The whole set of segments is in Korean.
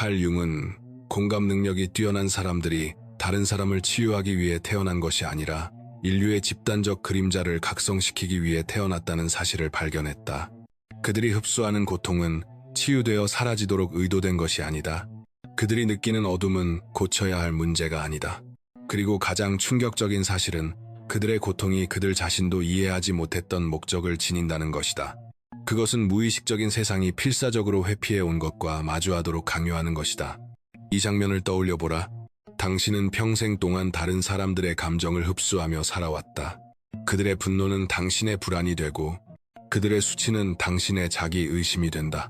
칼 융은 공감 능력이 뛰어난 사람들이 다른 사람을 치유하기 위해 태어난 것이 아니라 인류의 집단적 그림자를 각성시키기 위해 태어났다는 사실을 발견했다. 그들이 흡수하는 고통은 치유되어 사라지도록 의도된 것이 아니다. 그들이 느끼는 어둠은 고쳐야 할 문제가 아니다. 그리고 가장 충격적인 사실은 그들의 고통이 그들 자신도 이해하지 못했던 목적을 지닌다는 것이다. 그것은 무의식적인 세상이 필사적으로 회피해 온 것과 마주하도록 강요하는 것이다. 이 장면을 떠올려보라. 당신은 평생 동안 다른 사람들의 감정을 흡수하며 살아왔다. 그들의 분노는 당신의 불안이 되고 그들의 수치는 당신의 자기 의심이 된다.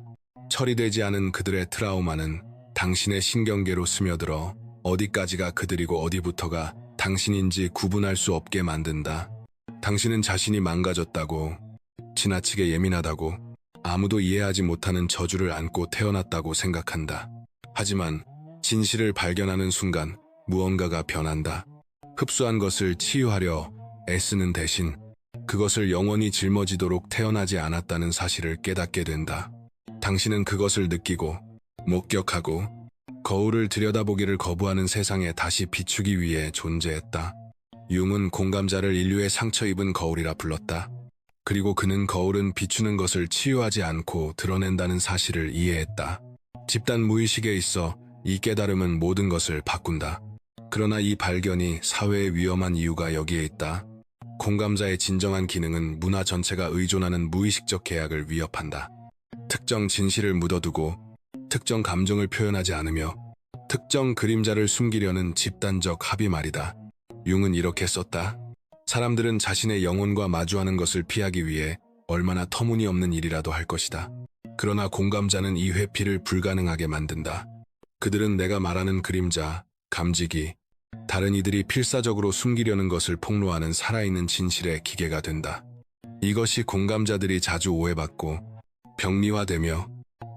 처리되지 않은 그들의 트라우마는 당신의 신경계로 스며들어 어디까지가 그들이고 어디부터가 당신인지 구분할 수 없게 만든다. 당신은 자신이 망가졌다고, 지나치게 예민하다고, 아무도 이해하지 못하는 저주를 안고 태어났다고 생각한다. 하지만 진실을 발견하는 순간 무언가가 변한다. 흡수한 것을 치유하려 애쓰는 대신 그것을 영원히 짊어지도록 태어나지 않았다는 사실을 깨닫게 된다. 당신은 그것을 느끼고, 목격하고, 거울을 들여다보기를 거부하는 세상에 다시 비추기 위해 존재했다. 융은 공감자를 인류의 상처 입은 거울이라 불렀다. 그리고 그는 거울은 비추는 것을 치유하지 않고 드러낸다는 사실을 이해했다. 집단 무의식에 있어 이 깨달음은 모든 것을 바꾼다. 그러나 이 발견이 사회에 위험한 이유가 여기에 있다. 공감자의 진정한 기능은 문화 전체가 의존하는 무의식적 계약을 위협한다. 특정 진실을 묻어두고 특정 감정을 표현하지 않으며 특정 그림자를 숨기려는 집단적 합의 말이다. 융은 이렇게 썼다. 사람들은 자신의 영혼과 마주하는 것을 피하기 위해 얼마나 터무니없는 일이라도 할 것이다. 그러나 공감자는 이 회피를 불가능하게 만든다. 그들은 내가 말하는 그림자, 감지기, 다른 이들이 필사적으로 숨기려는 것을 폭로하는 살아있는 진실의 기계가 된다. 이것이 공감자들이 자주 오해받고 병리화되며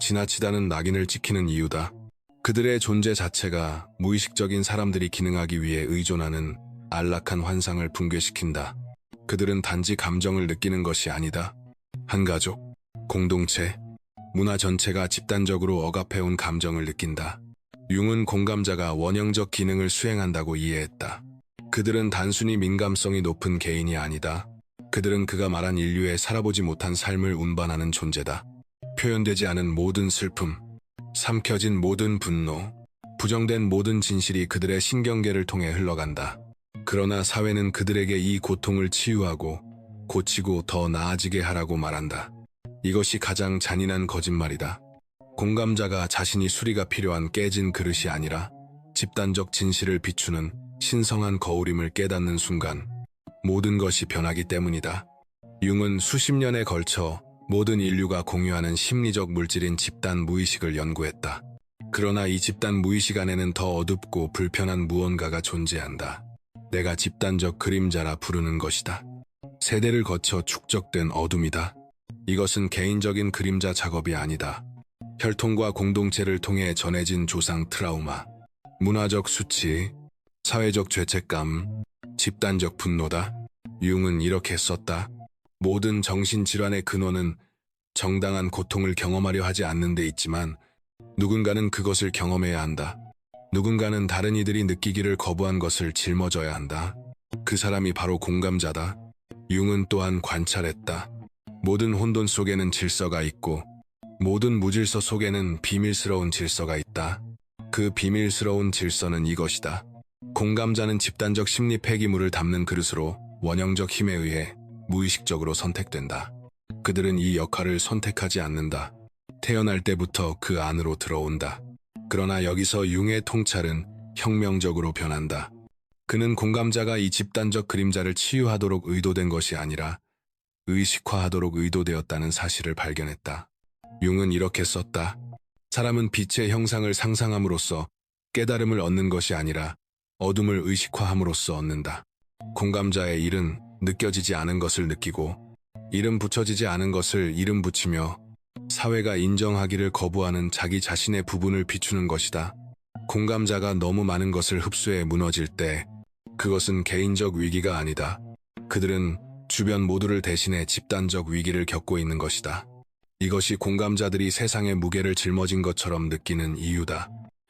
지나치다는 낙인을 찍히는 이유다. 그들의 존재 자체가 무의식적인 사람들이 기능하기 위해 의존하는 안락한 환상을 붕괴시킨다. 그들은 단지 감정을 느끼는 것이 아니다. 한 가족, 공동체, 문화 전체가 집단적으로 억압해온 감정을 느낀다. 융은 공감자가 원형적 기능을 수행한다고 이해했다. 그들은 단순히 민감성이 높은 개인이 아니다. 그들은 그가 말한 인류의 살아보지 못한 삶을 운반하는 존재다. 표현되지 않은 모든 슬픔, 삼켜진 모든 분노, 부정된 모든 진실이 그들의 신경계를 통해 흘러간다. 그러나 사회는 그들에게 이 고통을 치유하고 고치고 더 나아지게 하라고 말한다. 이것이 가장 잔인한 거짓말이다. 공감자가 자신이 수리가 필요한 깨진 그릇이 아니라 집단적 진실을 비추는 신성한 거울임을 깨닫는 순간 모든 것이 변하기 때문이다. 융은 수십 년에 걸쳐 모든 인류가 공유하는 심리적 물질인 집단 무의식을 연구했다. 그러나 이 집단 무의식 안에는 더 어둡고 불편한 무언가가 존재한다. 내가 집단적 그림자라 부르는 것이다. 세대를 거쳐 축적된 어둠이다. 이것은 개인적인 그림자 작업이 아니다. 혈통과 공동체를 통해 전해진 조상 트라우마, 문화적 수치, 사회적 죄책감, 집단적 분노다. 융은 이렇게 썼다. 모든 정신질환의 근원은 정당한 고통을 경험하려 하지 않는 데 있지만 누군가는 그것을 경험해야 한다. 누군가는 다른 이들이 느끼기를 거부한 것을 짊어져야 한다. 그 사람이 바로 공감자다. 융은 또한 관찰했다. 모든 혼돈 속에는 질서가 있고 모든 무질서 속에는 비밀스러운 질서가 있다. 그 비밀스러운 질서는 이것이다. 공감자는 집단적 심리 폐기물을 담는 그릇으로 원형적 힘에 의해 무의식적으로 선택된다. 그들은 이 역할을 선택하지 않는다. 태어날 때부터 그 안으로 들어온다. 그러나 여기서 융의 통찰은 혁명적으로 변한다. 그는 공감자가 이 집단적 그림자를 치유하도록 의도된 것이 아니라 의식화하도록 의도되었다는 사실을 발견했다. 융은 이렇게 썼다. 사람은 빛의 형상을 상상함으로써 깨달음을 얻는 것이 아니라 어둠을 의식화함으로써 얻는다. 공감자의 일은 느껴지지 않은 것을 느끼고 이름 붙여지지 않은 것을 이름 붙이며 사회가 인정하기를 거부하는 자기 자신의 부분을 비추는 것이다. 공감자가 너무 많은 것을 흡수해 무너질 때 그것은 개인적 위기가 아니다. 그들은 주변 모두를 대신해 집단적 위기를 겪고 있는 것이다. 이것이 공감자들이 세상의 무게를 짊어진 것처럼 느끼는 이유다.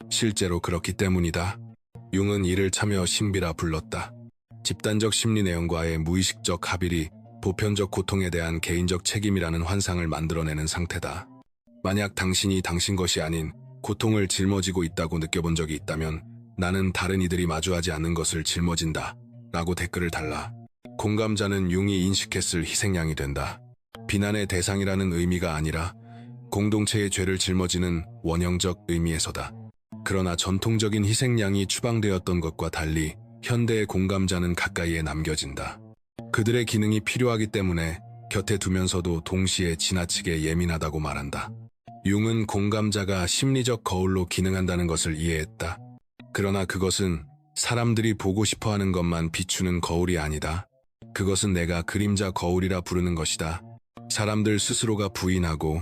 실제로 그렇기 때문이다. 융은 이를 차며 신비라 불렀다. 집단적 심리 내용과의 무의식적 합일이 보편적 고통에 대한 개인적 책임이라는 환상을 만들어내는 상태다. 만약 당신이 당신 것이 아닌 고통을 짊어지고 있다고 느껴본 적이 있다면 나는 다른 이들이 마주하지 않는 것을 짊어진다. 라고 댓글을 달라. 공감자는 융이 인식했을 희생양이 된다. 비난의 대상이라는 의미가 아니라 공동체의 죄를 짊어지는 원형적 의미에서다. 그러나 전통적인 희생양이 추방되었던 것과 달리 현대의 공감자는 가까이에 남겨진다. 그들의 기능이 필요하기 때문에 곁에 두면서도 동시에 지나치게 예민하다고 말한다. 융은 공감자가 심리적 거울로 기능한다는 것을 이해했다. 그러나 그것은 사람들이 보고 싶어하는 것만 비추는 거울이 아니다. 그것은 내가 그림자 거울이라 부르는 것이다. 사람들 스스로가 부인하고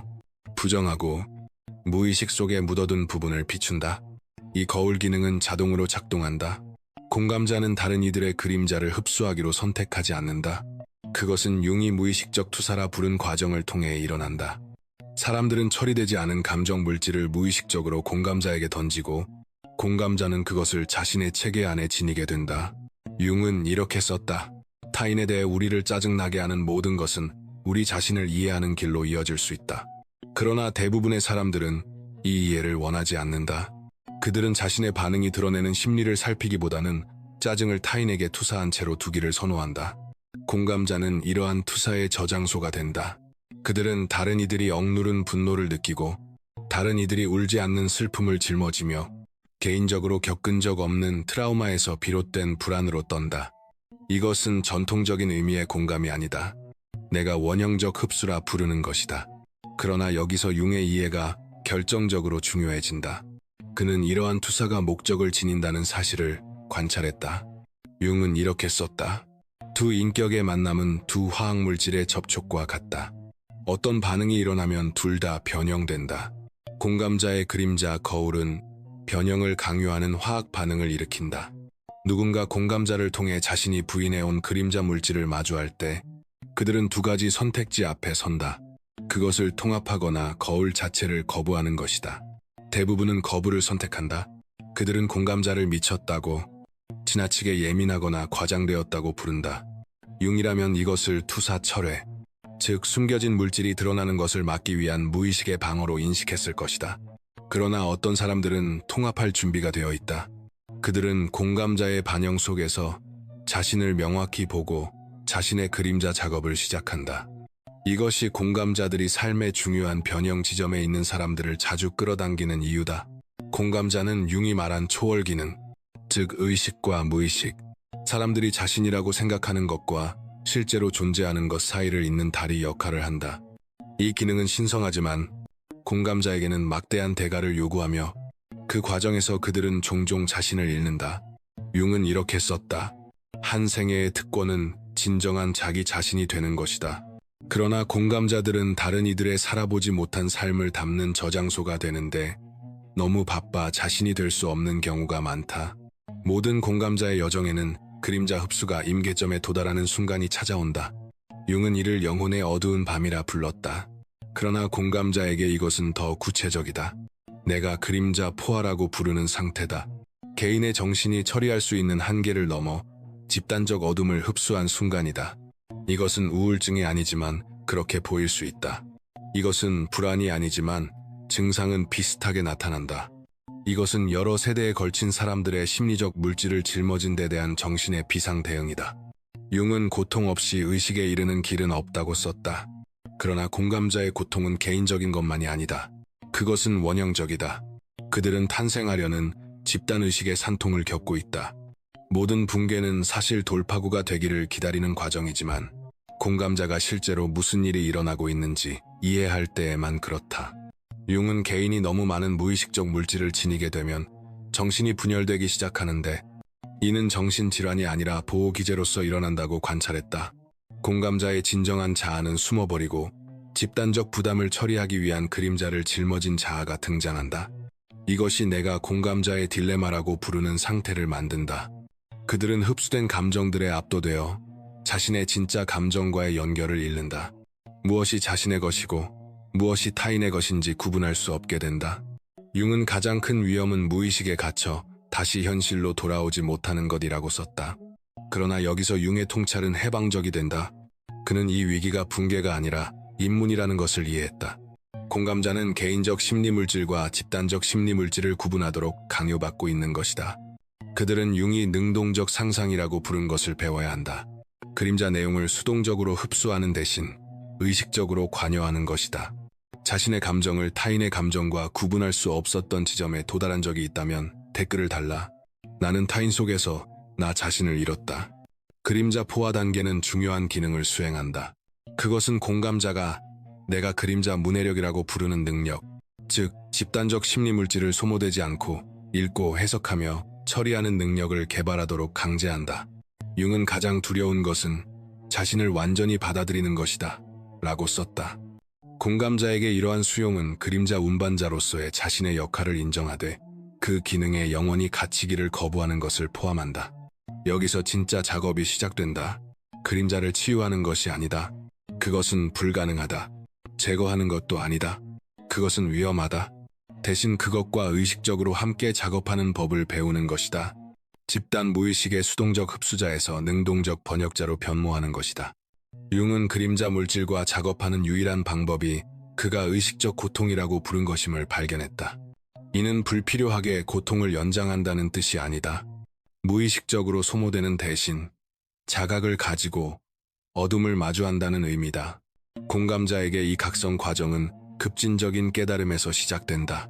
부정하고 무의식 속에 묻어둔 부분을 비춘다. 이 거울 기능은 자동으로 작동한다. 공감자는 다른 이들의 그림자를 흡수하기로 선택하지 않는다. 그것은 융이 무의식적 투사라 부른 과정을 통해 일어난다. 사람들은 처리되지 않은 감정 물질을 무의식적으로 공감자에게 던지고 공감자는 그것을 자신의 체계 안에 지니게 된다. 융은 이렇게 썼다. 타인에 대해 우리를 짜증나게 하는 모든 것은 우리 자신을 이해하는 길로 이어질 수 있다. 그러나 대부분의 사람들은 이 이해를 원하지 않는다. 그들은 자신의 반응이 드러내는 심리를 살피기보다는 짜증을 타인에게 투사한 채로 두기를 선호한다. 공감자는 이러한 투사의 저장소가 된다. 그들은 다른 이들이 억누른 분노를 느끼고 다른 이들이 울지 않는 슬픔을 짊어지며 개인적으로 겪은 적 없는 트라우마에서 비롯된 불안으로 떤다. 이것은 전통적인 의미의 공감이 아니다. 내가 원형적 흡수라 부르는 것이다. 그러나 여기서 융의 이해가 결정적으로 중요해진다. 그는 이러한 투사가 목적을 지닌다는 사실을 관찰했다. 융은 이렇게 썼다. 두 인격의 만남은 두 화학물질의 접촉과 같다. 어떤 반응이 일어나면 둘 다 변형된다. 공감자의 그림자 거울은 변형을 강요하는 화학 반응을 일으킨다. 누군가 공감자를 통해 자신이 부인해온 그림자 물질을 마주할 때 그들은 두 가지 선택지 앞에 선다. 그것을 통합하거나 거울 자체를 거부하는 것이다. 대부분은 거부를 선택한다. 그들은 공감자를 미쳤다고, 지나치게 예민하거나 과장되었다고 부른다. 융이라면 이것을 투사철회, 즉 숨겨진 물질이 드러나는 것을 막기 위한 무의식의 방어로 인식했을 것이다. 그러나 어떤 사람들은 통합할 준비가 되어 있다. 그들은 공감자의 반영 속에서 자신을 명확히 보고 자신의 그림자 작업을 시작한다. 이것이 공감자들이 삶의 중요한 변형 지점에 있는 사람들을 자주 끌어당기는 이유다. 공감자는 융이 말한 초월 기능, 즉 의식과 무의식, 사람들이 자신이라고 생각하는 것과 실제로 존재하는 것 사이를 잇는 다리 역할을 한다. 이 기능은 신성하지만 공감자에게는 막대한 대가를 요구하며 그 과정에서 그들은 종종 자신을 잃는다. 융은 이렇게 썼다. 한 생애의 특권은 진정한 자기 자신이 되는 것이다. 그러나 공감자들은 다른 이들의 살아보지 못한 삶을 담는 저장소가 되는데 너무 바빠 자신이 될 수 없는 경우가 많다. 모든 공감자의 여정에는 그림자 흡수가 임계점에 도달하는 순간이 찾아온다. 융은 이를 영혼의 어두운 밤이라 불렀다. 그러나 공감자에게 이것은 더 구체적이다. 내가 그림자 포화라고 부르는 상태다. 개인의 정신이 처리할 수 있는 한계를 넘어 집단적 어둠을 흡수한 순간이다. 이것은 우울증이 아니지만 그렇게 보일 수 있다. 이것은 불안이 아니지만 증상은 비슷하게 나타난다. 이것은 여러 세대에 걸친 사람들의 심리적 물질을 짊어진 데 대한 정신의 비상 대응이다. 융은 고통 없이 의식에 이르는 길은 없다고 썼다. 그러나 공감자의 고통은 개인적인 것만이 아니다. 그것은 원형적이다. 그들은 탄생하려는 집단의식의 산통을 겪고 있다. 모든 붕괴는 사실 돌파구가 되기를 기다리는 과정이지만 공감자가 실제로 무슨 일이 일어나고 있는지 이해할 때에만 그렇다. 융은 개인이 너무 많은 무의식적 물질을 지니게 되면 정신이 분열되기 시작하는데 이는 정신질환이 아니라 보호기제로서 일어난다고 관찰했다. 공감자의 진정한 자아는 숨어버리고 집단적 부담을 처리하기 위한 그림자를 짊어진 자아가 등장한다. 이것이 내가 공감자의 딜레마라고 부르는 상태를 만든다. 그들은 흡수된 감정들에 압도되어 자신의 진짜 감정과의 연결을 잃는다. 무엇이 자신의 것이고 무엇이 타인의 것인지 구분할 수 없게 된다. 융은 가장 큰 위험은 무의식에 갇혀 다시 현실로 돌아오지 못하는 것이라고 썼다. 그러나 여기서 융의 통찰은 해방적이 된다. 그는 이 위기가 붕괴가 아니라 입문이라는 것을 이해했다. 공감자는 개인적 심리물질과 집단적 심리물질을 구분하도록 강요받고 있는 것이다. 그들은 융이 능동적 상상이라고 부른 것을 배워야 한다. 그림자 내용을 수동적으로 흡수하는 대신 의식적으로 관여하는 것이다. 자신의 감정을 타인의 감정과 구분할 수 없었던 지점에 도달한 적이 있다면 댓글을 달라. 나는 타인 속에서 나 자신을 잃었다. 그림자 포화 단계는 중요한 기능을 수행한다. 그것은 공감자가 내가 그림자 문해력이라고 부르는 능력, 즉 집단적 심리물질을 소모되지 않고 읽고 해석하며 처리하는 능력을 개발하도록 강제한다. 융은 가장 두려운 것은 자신을 완전히 받아들이는 것이다 라고 썼다. 공감자에게 이러한 수용은 그림자 운반자로서의 자신의 역할을 인정하되 그 기능에 영원히 갇히기를 거부하는 것을 포함한다. 여기서 진짜 작업이 시작된다. 그림자를 치유하는 것이 아니다. 그것은 불가능하다. 제거하는 것도 아니다. 그것은 위험하다. 대신 그것과 의식적으로 함께 작업하는 법을 배우는 것이다. 집단 무의식의 수동적 흡수자에서 능동적 번역자로 변모하는 것이다. 융은 그림자 물질과 작업하는 유일한 방법이 그가 의식적 고통이라고 부른 것임을 발견했다. 이는 불필요하게 고통을 연장한다는 뜻이 아니다. 무의식적으로 소모되는 대신 자각을 가지고 어둠을 마주한다는 의미다. 공감자에게 이 각성 과정은 급진적인 깨달음에서 시작된다.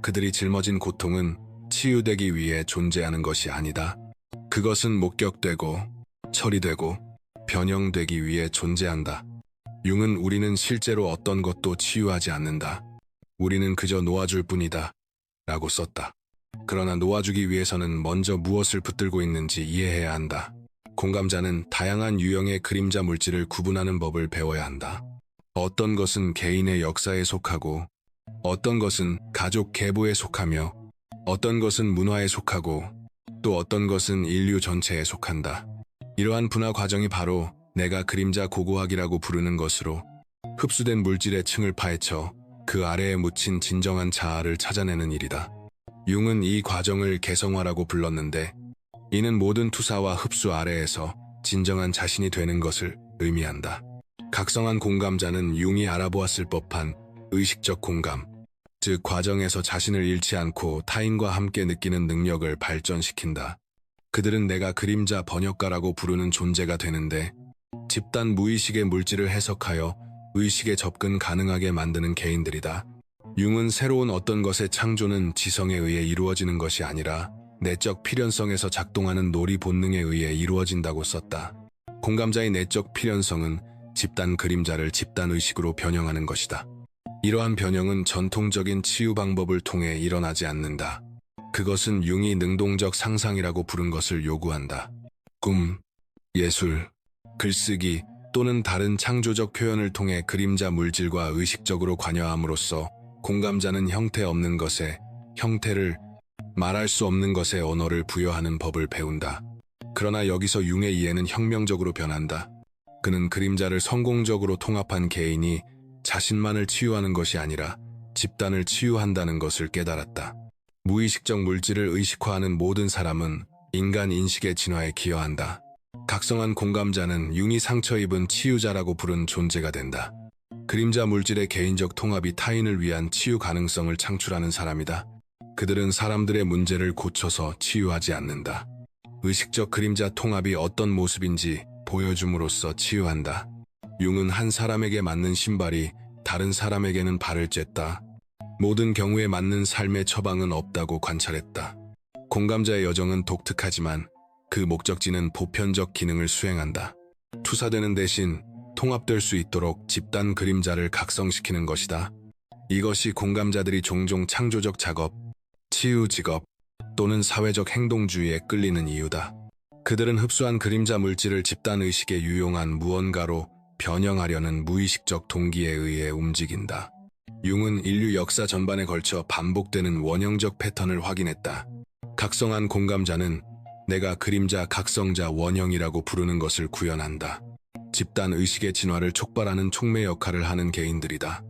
그들이 짊어진 고통은 치유되기 위해 존재하는 것이 아니다. 그것은 목격되고 처리되고 변형되기 위해 존재한다. 융은 우리는 실제로 어떤 것도 치유하지 않는다. 우리는 그저 놓아줄 뿐이다 라고 썼다. 그러나 놓아주기 위해서는 먼저 무엇을 붙들고 있는지 이해해야 한다. 공감자는 다양한 유형의 그림자 물질을 구분하는 법을 배워야 한다. 어떤 것은 개인의 역사에 속하고 어떤 것은 가족 계보에 속하며 어떤 것은 문화에 속하고 또 어떤 것은 인류 전체에 속한다. 이러한 분화 과정이 바로 내가 그림자 고고학이라고 부르는 것으로 흡수된 물질의 층을 파헤쳐 그 아래에 묻힌 진정한 자아를 찾아내는 일이다. 융은 이 과정을 개성화라고 불렀는데 이는 모든 투사와 흡수 아래에서 진정한 자신이 되는 것을 의미한다. 각성한 공감자는 융이 알아보았을 법한 의식적 공감, 즉 과정에서 자신을 잃지 않고 타인과 함께 느끼는 능력을 발전시킨다. 그들은 내가 그림자 번역가라고 부르는 존재가 되는데 집단 무의식의 물질을 해석하여 의식에 접근 가능하게 만드는 개인들이다. 융은 새로운 어떤 것의 창조는 지성에 의해 이루어지는 것이 아니라 내적 필연성에서 작동하는 놀이 본능에 의해 이루어진다고 썼다. 공감자의 내적 필연성은 집단 그림자를 집단 의식으로 변형하는 것이다. 이러한 변형은 전통적인 치유 방법을 통해 일어나지 않는다. 그것은 융이 능동적 상상이라고 부른 것을 요구한다. 꿈, 예술, 글쓰기 또는 다른 창조적 표현을 통해 그림자 물질과 의식적으로 관여함으로써 공감자는 형태 없는 것에 형태를, 말할 수 없는 것에 언어를 부여하는 법을 배운다. 그러나 여기서 융의 이해는 혁명적으로 변한다. 그는 그림자를 성공적으로 통합한 개인이 자신만을 치유하는 것이 아니라 집단을 치유한다는 것을 깨달았다. 무의식적 물질을 의식화하는 모든 사람은 인간 인식의 진화에 기여한다. 각성한 공감자는 융이 상처 입은 치유자라고 부른 존재가 된다. 그림자 물질의 개인적 통합이 타인을 위한 치유 가능성을 창출하는 사람이다. 그들은 사람들의 문제를 고쳐서 치유하지 않는다. 의식적 그림자 통합이 어떤 모습인지 보여줌으로써 치유한다. 융은 한 사람에게 맞는 신발이 다른 사람에게는 발을 쬐다. 모든 경우에 맞는 삶의 처방은 없다고 관찰했다. 공감자의 여정은 독특하지만 그 목적지는 보편적 기능을 수행한다. 투사되는 대신 통합될 수 있도록 집단 그림자를 각성시키는 것이다. 이것이 공감자들이 종종 창조적 작업, 치유 직업 또는 사회적 행동주의에 끌리는 이유다. 그들은 흡수한 그림자 물질을 집단의식에 유용한 무언가로 변형하려는 무의식적 동기에 의해 움직인다. 융은 인류 역사 전반에 걸쳐 반복되는 원형적 패턴을 확인했다. 각성한 공감자는 내가 그림자 각성자 원형이라고 부르는 것을 구현한다. 집단의식의 진화를 촉발하는 촉매 역할을 하는 개인들이다.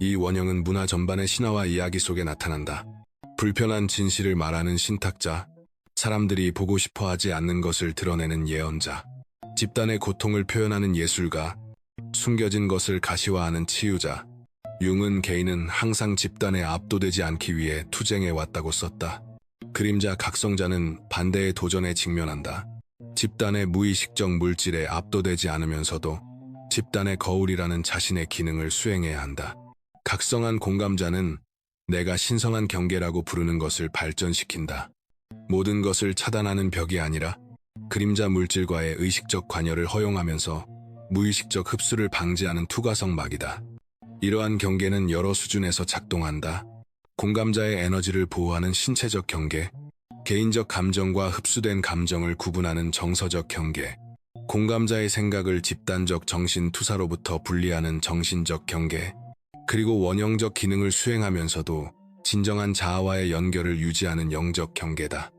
이 원형은 문화 전반의 신화와 이야기 속에 나타난다. 불편한 진실을 말하는 신탁자, 사람들이 보고 싶어 하지 않는 것을 드러내는 예언자, 집단의 고통을 표현하는 예술가, 숨겨진 것을 가시화하는 치유자. 융은 개인은 항상 집단에 압도되지 않기 위해 투쟁해 왔다고 썼다. 그림자 각성자는 반대의 도전에 직면한다. 집단의 무의식적 물질에 압도되지 않으면서도 집단의 거울이라는 자신의 기능을 수행해야 한다. 각성한 공감자는 내가 신성한 경계라고 부르는 것을 발전시킨다. 모든 것을 차단하는 벽이 아니라 그림자 물질과의 의식적 관여를 허용하면서 무의식적 흡수를 방지하는 투과성 막이다. 이러한 경계는 여러 수준에서 작동한다. 공감자의 에너지를 보호하는 신체적 경계, 개인적 감정과 흡수된 감정을 구분하는 정서적 경계, 공감자의 생각을 집단적 정신 투사로부터 분리하는 정신적 경계, 그리고 원형적 기능을 수행하면서도 진정한 자아와의 연결을 유지하는 영적 경계다.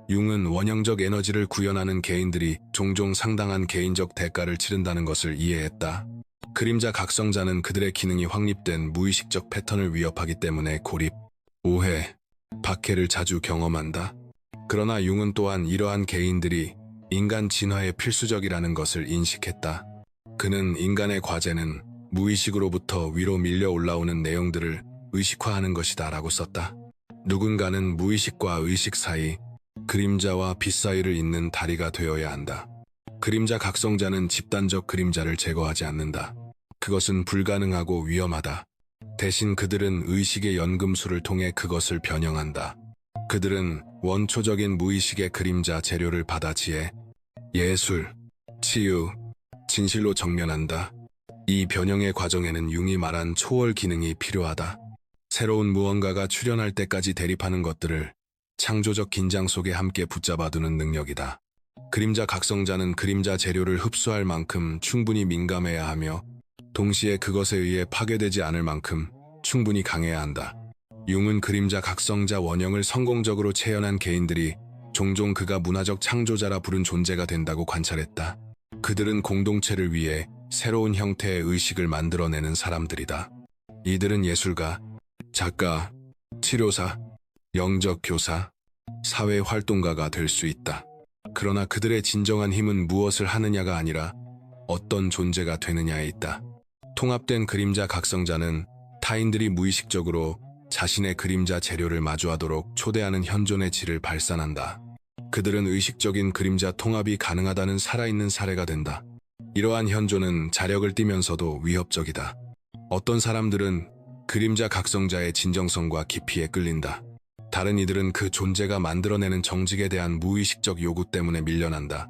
융은 원형적 에너지를 구현하는 개인들이 종종 상당한 개인적 대가를 치른다는 것을 이해했다. 그림자 각성자는 그들의 기능이 확립된 무의식적 패턴을 위협하기 때문에 고립, 오해, 박해를 자주 경험한다. 그러나 융은 또한 이러한 개인들이 인간 진화에 필수적이라는 것을 인식했다. 그는 인간의 과제는 무의식으로부터 위로 밀려 올라오는 내용들을 의식화하는 것이다 라고 썼다. 누군가는 무의식과 의식 사이, 그림자와 빛 사이를 잇는 다리가 되어야 한다. 그림자 각성자는 집단적 그림자를 제거하지 않는다. 그것은 불가능하고 위험하다. 대신 그들은 의식의 연금술을 통해 그것을 변형한다. 그들은 원초적인 무의식의 그림자 재료를 받아 지혜, 예술, 치유, 진실로 정면한다. 이 변형의 과정에는 융이 말한 초월 기능이 필요하다. 새로운 무언가가 출현할 때까지 대립하는 것들을 창조적 긴장 속에 함께 붙잡아두는 능력이다. 그림자 각성자는 그림자 재료를 흡수할 만큼 충분히 민감해야 하며 동시에 그것에 의해 파괴되지 않을 만큼 충분히 강해야 한다. 융은 그림자 각성자 원형을 성공적으로 체현한 개인들이 종종 그가 문화적 창조자라 부른 존재가 된다고 관찰했다. 그들은 공동체를 위해 새로운 형태의 의식을 만들어내는 사람들이다. 이들은 예술가, 작가, 치료사, 영적 교사, 사회활동가가 될 수 있다. 그러나 그들의 진정한 힘은 무엇을 하느냐가 아니라 어떤 존재가 되느냐에 있다. 통합된 그림자 각성자는 타인들이 무의식적으로 자신의 그림자 재료를 마주하도록 초대하는 현존의 질을 발산한다. 그들은 의식적인 그림자 통합이 가능하다는 살아있는 사례가 된다. 이러한 현존은 자력을 띠면서도 위협적이다. 어떤 사람들은 그림자 각성자의 진정성과 깊이에 끌린다. 다른 이들은 그 존재가 만들어내는 정직에 대한 무의식적 요구 때문에 밀려난다.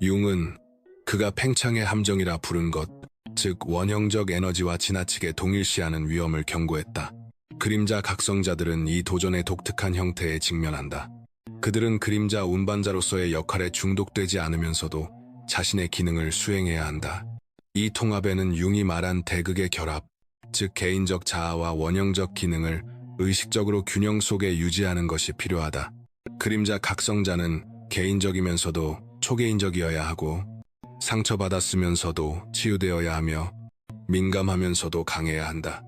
융은 그가 팽창의 함정이라 부른 것, 즉 원형적 에너지와 지나치게 동일시하는 위험을 경고했다. 그림자 각성자들은 이 도전의 독특한 형태에 직면한다. 그들은 그림자 운반자로서의 역할에 중독되지 않으면서도 자신의 기능을 수행해야 한다. 이 통합에는 융이 말한 대극의 결합, 즉 개인적 자아와 원형적 기능을 의식적으로 균형 속에 유지하는 것이 필요하다. 그림자 각성자는 개인적이면서도 초개인적이어야 하고 상처받았으면서도 치유되어야 하며 민감하면서도 강해야 한다.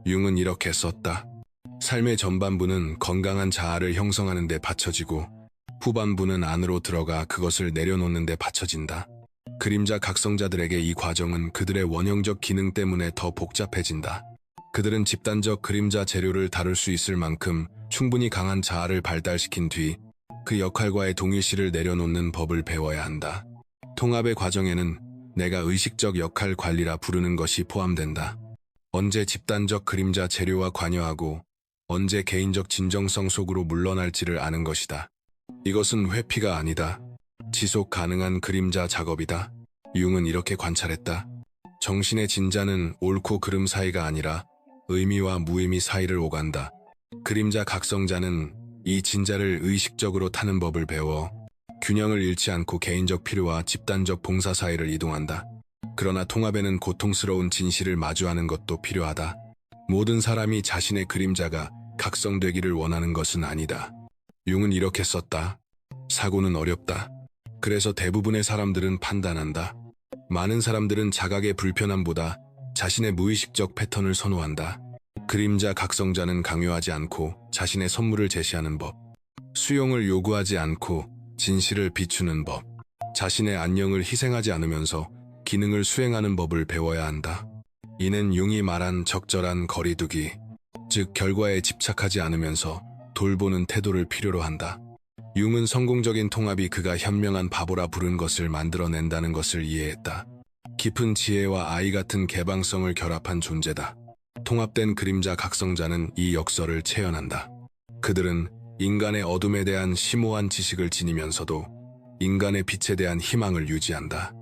융은 이렇게 썼다. 삶의 전반부는 건강한 자아를 형성하는 데 바쳐지고 후반부는 안으로 들어가 그것을 내려놓는 데 바쳐진다. 그림자 각성자들에게 이 과정은 그들의 원형적 기능 때문에 더 복잡해진다. 그들은 집단적 그림자 재료를 다룰 수 있을 만큼 충분히 강한 자아를 발달시킨 뒤 그 역할과의 동일시를 내려놓는 법을 배워야 한다. 통합의 과정에는 내가 의식적 역할 관리라 부르는 것이 포함된다. 언제 집단적 그림자 재료와 관여하고 언제 개인적 진정성 속으로 물러날지를 아는 것이다. 이것은 회피가 아니다. 지속 가능한 그림자 작업이다. 융은 이렇게 관찰했다. 정신의 진자는 옳고 그름 사이가 아니라 의미와 무의미 사이를 오간다. 그림자 각성자는 이 진자를 의식적으로 타는 법을 배워 균형을 잃지 않고 개인적 필요와 집단적 봉사 사이를 이동한다. 그러나 통합에는 고통스러운 진실을 마주하는 것도 필요하다. 모든 사람이 자신의 그림자가 각성되기를 원하는 것은 아니다. 융은 이렇게 썼다. 사고는 어렵다. 그래서 대부분의 사람들은 판단한다. 많은 사람들은 자각의 불편함보다 자신의 무의식적 패턴을 선호한다. 그림자 각성자는 강요하지 않고 자신의 선물을 제시하는 법, 수용을 요구하지 않고 진실을 비추는 법, 자신의 안녕을 희생하지 않으면서 기능을 수행하는 법을 배워야 한다. 이는 융이 말한 적절한 거리두기, 즉 결과에 집착하지 않으면서 돌보는 태도를 필요로 한다. 융은 성공적인 통합이 그가 현명한 바보라 부른 것을 만들어낸다는 것을 이해했다. 깊은 지혜와 아이 같은 개방성을 결합한 존재다. 통합된 그림자 각성자는 이 역설을 체현한다. 그들은 인간의 어둠에 대한 심오한 지식을 지니면서도 인간의 빛에 대한 희망을 유지한다.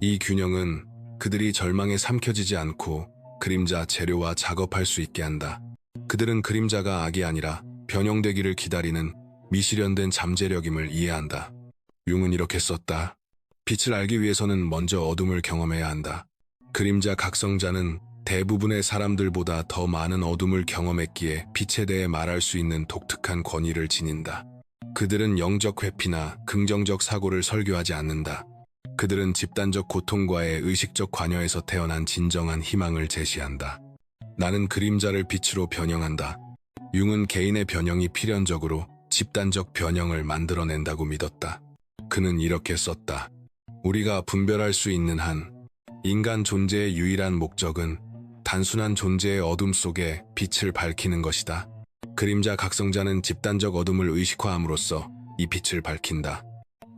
이 균형은 그들이 절망에 삼켜지지 않고 그림자 재료와 작업할 수 있게 한다. 그들은 그림자가 악이 아니라 변형되기를 기다리는 미실현된 잠재력임을 이해한다. 융은 이렇게 썼다. 빛을 알기 위해서는 먼저 어둠을 경험해야 한다. 그림자 각성자는 대부분의 사람들보다 더 많은 어둠을 경험했기에 빛에 대해 말할 수 있는 독특한 권위를 지닌다. 그들은 영적 회피나 긍정적 사고를 설교하지 않는다. 그들은 집단적 고통과의 의식적 관여에서 태어난 진정한 희망을 제시한다. 나는 그림자를 빛으로 변형한다. 융은 개인의 변형이 필연적으로 집단적 변형을 만들어낸다고 믿었다. 그는 이렇게 썼다. 우리가 분별할 수 있는 한 인간 존재의 유일한 목적은 단순한 존재의 어둠 속에 빛을 밝히는 것이다. 그림자 각성자는 집단적 어둠을 의식화함으로써 이 빛을 밝힌다.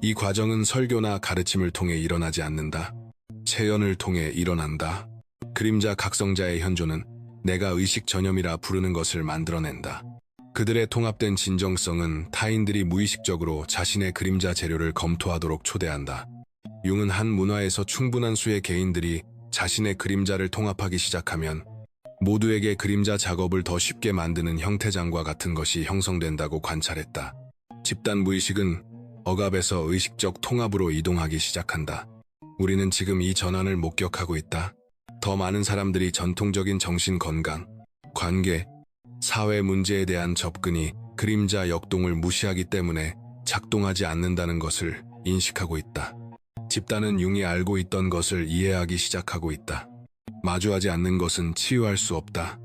이 과정은 설교나 가르침을 통해 일어나지 않는다. 체현을 통해 일어난다. 그림자 각성자의 현존은 내가 의식 전염이라 부르는 것을 만들어낸다. 그들의 통합된 진정성은 타인들이 무의식적으로 자신의 그림자 재료를 검토하도록 초대한다. 융은 한 문화에서 충분한 수의 개인들이 자신의 그림자를 통합하기 시작하면 모두에게 그림자 작업을 더 쉽게 만드는 형태장과 같은 것이 형성된다고 관찰했다. 집단 무의식은 억압에서 의식적 통합으로 이동하기 시작한다. 우리는 지금 이 전환을 목격하고 있다. 더 많은 사람들이 전통적인 정신 건강, 관계, 사회 문제에 대한 접근이 그림자 역동을 무시하기 때문에 작동하지 않는다는 것을 인식하고 있다. 집단은 융이 알고 있던 것을 이해하기 시작하고 있다. 마주하지 않는 것은 치유할 수 없다.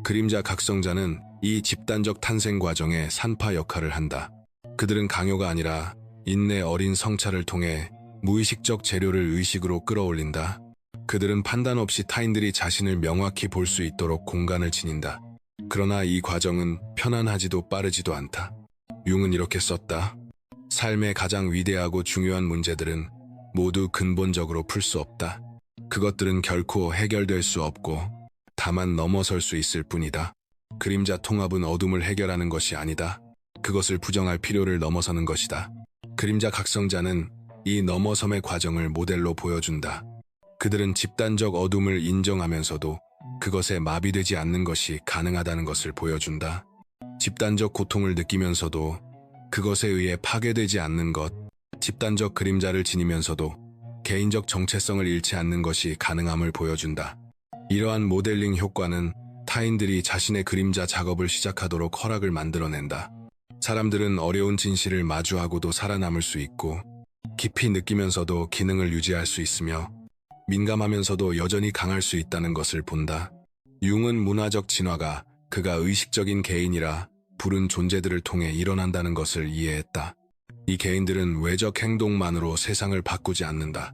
그림자 각성자는 이 집단적 탄생 과정에 산파 역할을 한다. 그들은 강요가 아니라 인내 어린 성찰을 통해 무의식적 재료를 의식으로 끌어올린다. 그들은 판단 없이 타인들이 자신을 명확히 볼 수 있도록 공간을 지닌다. 그러나 이 과정은 편안하지도 빠르지도 않다. 융은 이렇게 썼다. 삶의 가장 위대하고 중요한 문제들은 모두 근본적으로 풀 수 없다. 그것들은 결코 해결될 수 없고 다만 넘어설 수 있을 뿐이다. 그림자 통합은 어둠을 해결하는 것이 아니다. 그것을 부정할 필요를 넘어서는 것이다. 그림자 각성자는 이 넘어섬의 과정을 모델로 보여준다. 그들은 집단적 어둠을 인정하면서도 그것에 마비되지 않는 것이 가능하다는 것을 보여준다. 집단적 고통을 느끼면서도 그것에 의해 파괴되지 않는 것, 집단적 그림자를 지니면서도 개인적 정체성을 잃지 않는 것이 가능함을 보여준다. 이러한 모델링 효과는 타인들이 자신의 그림자 작업을 시작하도록 허락을 만들어낸다. 사람들은 어려운 진실을 마주하고도 살아남을 수 있고 깊이 느끼면서도 기능을 유지할 수 있으며 민감하면서도 여전히 강할 수 있다는 것을 본다. 융은 문화적 진화가 그가 의식적인 개인이라 부른 존재들을 통해 일어난다는 것을 이해했다. 이 개인들은 외적 행동만으로 세상을 바꾸지 않는다.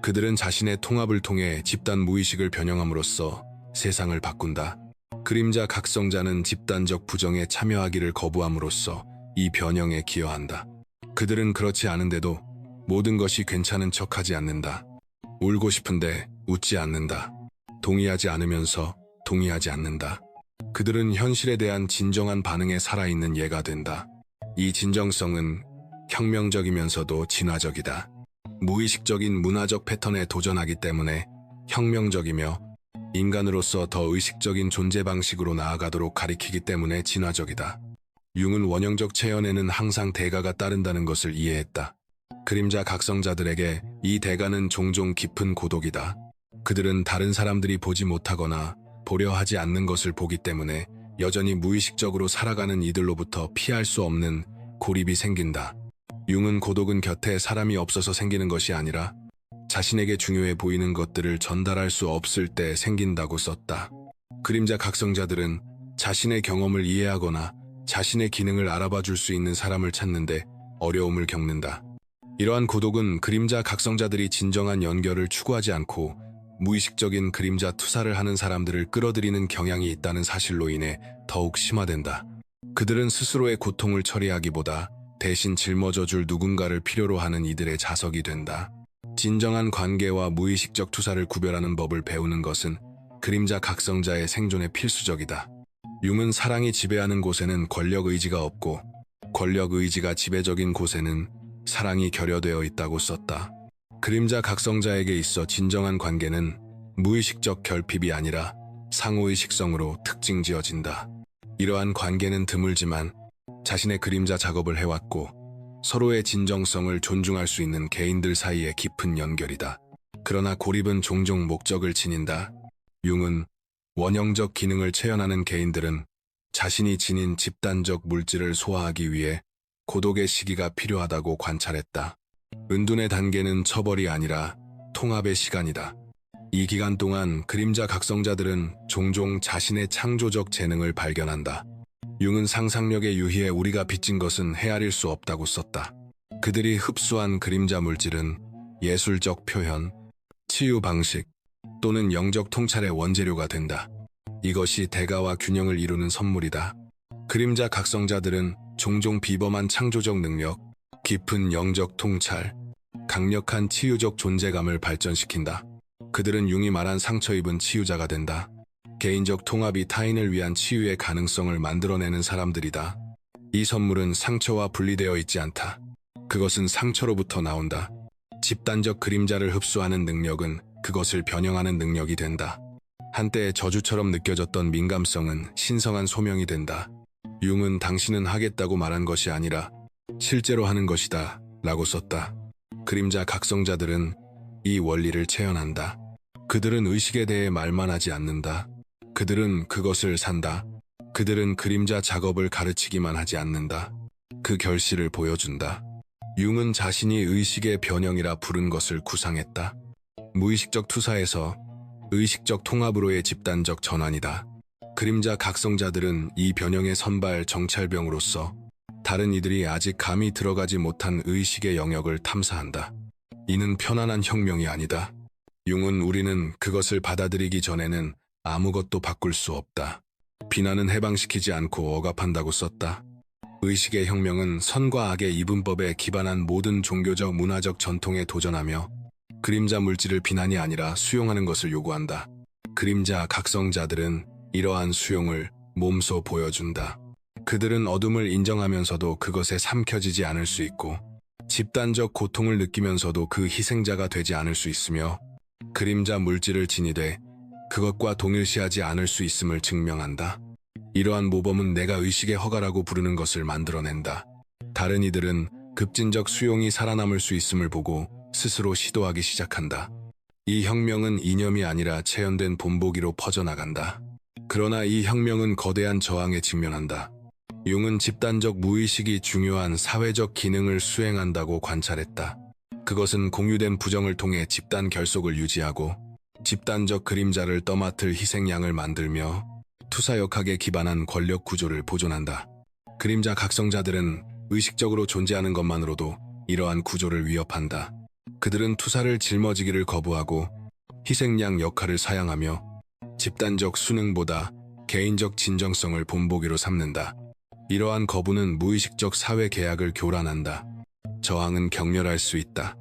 그들은 자신의 통합을 통해 집단 무의식을 변형함으로써 세상을 바꾼다. 그림자 각성자는 집단적 부정에 참여하기를 거부함으로써 이 변형에 기여한다. 그들은 그렇지 않은데도 모든 것이 괜찮은 척하지 않는다. 울고 싶은데 웃지 않는다. 동의하지 않으면서 동의하지 않는다. 그들은 현실에 대한 진정한 반응에 살아있는 예가 된다. 이 진정성은 혁명적이면서도 진화적이다. 무의식적인 문화적 패턴에 도전하기 때문에 혁명적이며 인간으로서 더 의식적인 존재 방식으로 나아가도록 가리키기 때문에 진화적이다. 융은 원형적 체현에는 항상 대가가 따른다는 것을 이해했다. 그림자 각성자들에게 이 대가는 종종 깊은 고독이다. 그들은 다른 사람들이 보지 못하거나 보려 하지 않는 것을 보기 때문에 여전히 무의식적으로 살아가는 이들로부터 피할 수 없는 고립이 생긴다. 융은 고독은 곁에 사람이 없어서 생기는 것이 아니라 자신에게 중요해 보이는 것들을 전달할 수 없을 때 생긴다고 썼다. 그림자 각성자들은 자신의 경험을 이해하거나 자신의 기능을 알아봐 줄 수 있는 사람을 찾는데 어려움을 겪는다. 이러한 고독은 그림자 각성자들이 진정한 연결을 추구하지 않고 무의식적인 그림자 투사를 하는 사람들을 끌어들이는 경향이 있다는 사실로 인해 더욱 심화된다. 그들은 스스로의 고통을 처리하기보다 대신 짊어져줄 누군가를 필요로 하는 이들의 자석이 된다. 진정한 관계와 무의식적 투사를 구별하는 법을 배우는 것은 그림자 각성자의 생존에 필수적이다. 융은 사랑이 지배하는 곳에는 권력 의지가 없고 권력 의지가 지배적인 곳에는 사랑이 결여되어 있다고 썼다. 그림자 각성자에게 있어 진정한 관계는 무의식적 결핍이 아니라 상호의식성으로 특징지어진다. 이러한 관계는 드물지만 자신의 그림자 작업을 해왔고 서로의 진정성을 존중할 수 있는 개인들 사이의 깊은 연결이다. 그러나 고립은 종종 목적을 지닌다. 융은 원형적 기능을 체현하는 개인들은 자신이 지닌 집단적 물질을 소화하기 위해 고독의 시기가 필요하다고 관찰했다. 은둔의 단계는 처벌이 아니라 통합의 시간이다. 이 기간 동안 그림자 각성자들은 종종 자신의 창조적 재능을 발견한다. 융은 상상력의 유희에 우리가 빚진 것은 헤아릴 수 없다고 썼다. 그들이 흡수한 그림자 물질은 예술적 표현, 치유 방식 또는 영적 통찰의 원재료가 된다. 이것이 대가와 균형을 이루는 선물이다. 그림자 각성자들은 종종 비범한 창조적 능력, 깊은 영적 통찰, 강력한 치유적 존재감을 발전시킨다. 그들은 융이 말한 상처 입은 치유자가 된다. 개인적 통합이 타인을 위한 치유의 가능성을 만들어내는 사람들이다. 이 선물은 상처와 분리되어 있지 않다. 그것은 상처로부터 나온다. 집단적 그림자를 흡수하는 능력은 그것을 변형하는 능력이 된다. 한때 저주처럼 느껴졌던 민감성은 신성한 소명이 된다. 융은 당신은 하겠다고 말한 것이 아니라 실제로 하는 것이다 라고 썼다. 그림자 각성자들은 이 원리를 체현한다. 그들은 의식에 대해 말만 하지 않는다. 그들은 그것을 산다. 그들은 그림자 작업을 가르치기만 하지 않는다. 그 결실을 보여준다. 융은 자신이 의식의 변형이라 부른 것을 구상했다. 무의식적 투사에서 의식적 통합으로의 집단적 전환이다. 그림자 각성자들은 이 변형의 선발 정찰병으로서 다른 이들이 아직 감히 들어가지 못한 의식의 영역을 탐사한다. 이는 편안한 혁명이 아니다. 융은 우리는 그것을 받아들이기 전에는 아무것도 바꿀 수 없다. 비난은 해방시키지 않고 억압한다고 썼다. 의식의 혁명은 선과 악의 이분법에 기반한 모든 종교적 문화적 전통에 도전하며 그림자 물질을 비난이 아니라 수용하는 것을 요구한다. 그림자 각성자들은 이러한 수용을 몸소 보여준다. 그들은 어둠을 인정하면서도 그것에 삼켜지지 않을 수 있고 집단적 고통을 느끼면서도 그 희생자가 되지 않을 수 있으며 그림자 물질을 지니되 그것과 동일시하지 않을 수 있음을 증명한다. 이러한 모범은 내가 의식의 허가라고 부르는 것을 만들어낸다. 다른 이들은 급진적 수용이 살아남을 수 있음을 보고 스스로 시도하기 시작한다. 이 혁명은 이념이 아니라 체현된 본보기로 퍼져나간다. 그러나 이 혁명은 거대한 저항에 직면한다. 융은 집단적 무의식이 중요한 사회적 기능을 수행한다고 관찰했다. 그것은 공유된 부정을 통해 집단 결속을 유지하고 집단적 그림자를 떠맡을 희생양을 만들며 투사역학에 기반한 권력 구조를 보존한다. 그림자 각성자들은 의식적으로 존재하는 것만으로도 이러한 구조를 위협한다. 그들은 투사를 짊어지기를 거부하고 희생양 역할을 사양하며 집단적 수능보다 개인적 진정성을 본보기로 삼는다. 이러한 거부는 무의식적 사회 계약을 교란한다. 저항은 격렬할 수 있다.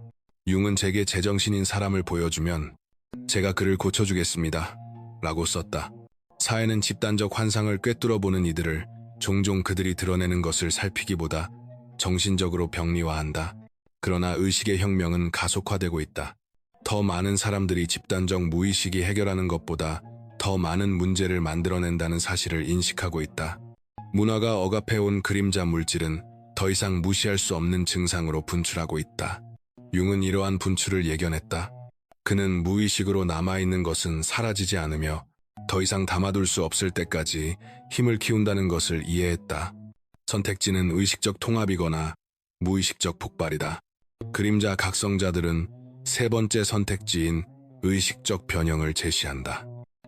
융은 제게 제정신인 사람을 보여주면 제가 그를 고쳐주겠습니다 라고 썼다. 사회는 집단적 환상을 꿰뚫어보는 이들을 종종 그들이 드러내는 것을 살피기보다 정신적으로 병리화한다. 그러나 의식의 혁명은 가속화되고 있다. 더 많은 사람들이 집단적 무의식이 해결하는 것보다 더 많은 문제를 만들어낸다는 사실을 인식하고 있다. 문화가 억압해온 그림자 물질은 더 이상 무시할 수 없는 증상으로 분출하고 있다. 융은 이러한 분출을 예견했다. 그는 무의식으로 남아있는 것은 사라지지 않으며 더 이상 담아둘 수 없을 때까지 힘을 키운다는 것을 이해했다. 선택지는 의식적 통합이거나 무의식적 폭발이다. 그림자 각성자들은 세 번째 선택지인 의식적 변형을 제시한다.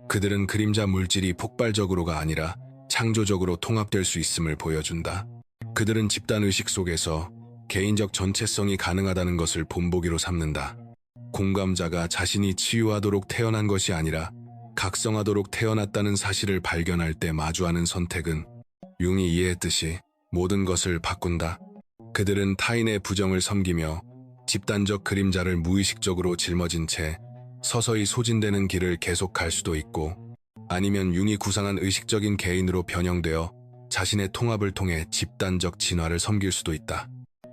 그들은 그림자 물질이 폭발적으로가 아니라 창조적으로 통합될 수 있음을 보여준다. 그들은 집단 의식 속에서 개인적 전체성이 가능하다는 것을 본보기로 삼는다. 공감자가 자신이 치유하도록 태어난 것이 아니라 각성하도록 태어났다는 사실을 발견할 때 마주하는 선택은 융이 이해했듯이 모든 것을 바꾼다. 그들은 타인의 부정을 섬기며 집단적 그림자를 무의식적으로 짊어진 채 서서히 소진되는 길을 계속 갈 수도 있고, 아니면 융이 구상한 의식적인 개인으로 변형되어 자신의 통합을 통해 집단적 진화를 섬길 수도 있다.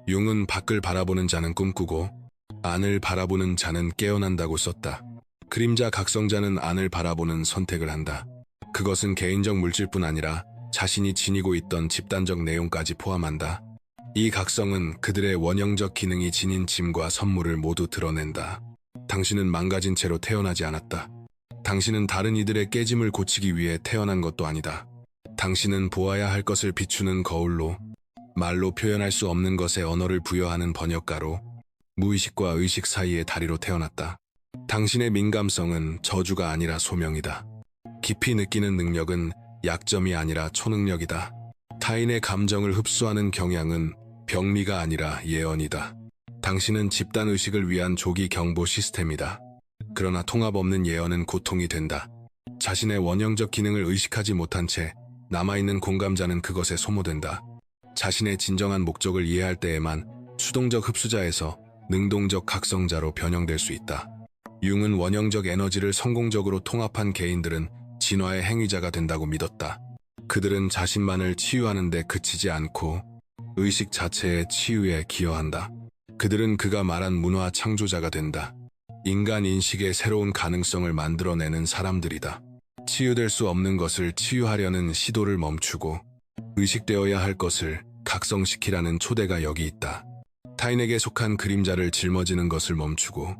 융은 밖을 바라보는 자는 꿈꾸고 안을 바라보는 자는 깨어난다고 썼다. 그림자 각성자는 안을 바라보는 선택을 한다. 그것은 개인적 물질뿐 아니라 자신이 지니고 있던 집단적 내용까지 포함한다. 이 각성은 그들의 원형적 기능이 지닌 짐과 선물을 모두 드러낸다. 당신은 망가진 채로 태어나지 않았다. 당신은 다른 이들의 깨짐을 고치기 위해 태어난 것도 아니다. 당신은 보아야 할 것을 비추는 거울로, 말로 표현할 수 없는 것에 언어를 부여하는 번역가로, 무의식과 의식 사이의 다리로 태어났다. 당신의 민감성은 저주가 아니라 소명이다. 깊이 느끼는 능력은 약점이 아니라 초능력이다. 타인의 감정을 흡수하는 경향은 병리가 아니라 예언이다. 당신은 집단의식을 위한 조기 경보 시스템이다. 그러나 통합 없는 예언은 고통이 된다. 자신의 원형적 기능을 의식하지 못한 채 남아있는 공감자는 그것에 소모된다. 자신의 진정한 목적을 이해할 때에만 수동적 흡수자에서 능동적 각성자로 변형될 수 있다. 융은 원형적 에너지를 성공적으로 통합한 개인들은 진화의 행위자가 된다고 믿었다. 그들은 자신만을 치유하는 데 그치지 않고 의식 자체의 치유에 기여한다. 그들은 그가 말한 문화 창조자가 된다. 인간 인식의 새로운 가능성을 만들어내는 사람들이다. 치유될 수 없는 것을 치유하려는 시도를 멈추고 의식되어야 할 것을 각성시키라는 초대가 여기 있다. 타인에게 속한 그림자를 짊어지는 것을 멈추고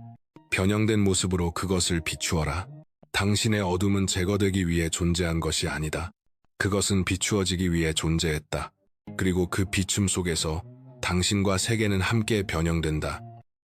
변형된 모습으로 그것을 비추어라. 당신의 어둠은 제거되기 위해 존재한 것이 아니다. 그것은 비추어지기 위해 존재했다. 그리고 그 비춤 속에서 당신과 세계는 함께 변형된다.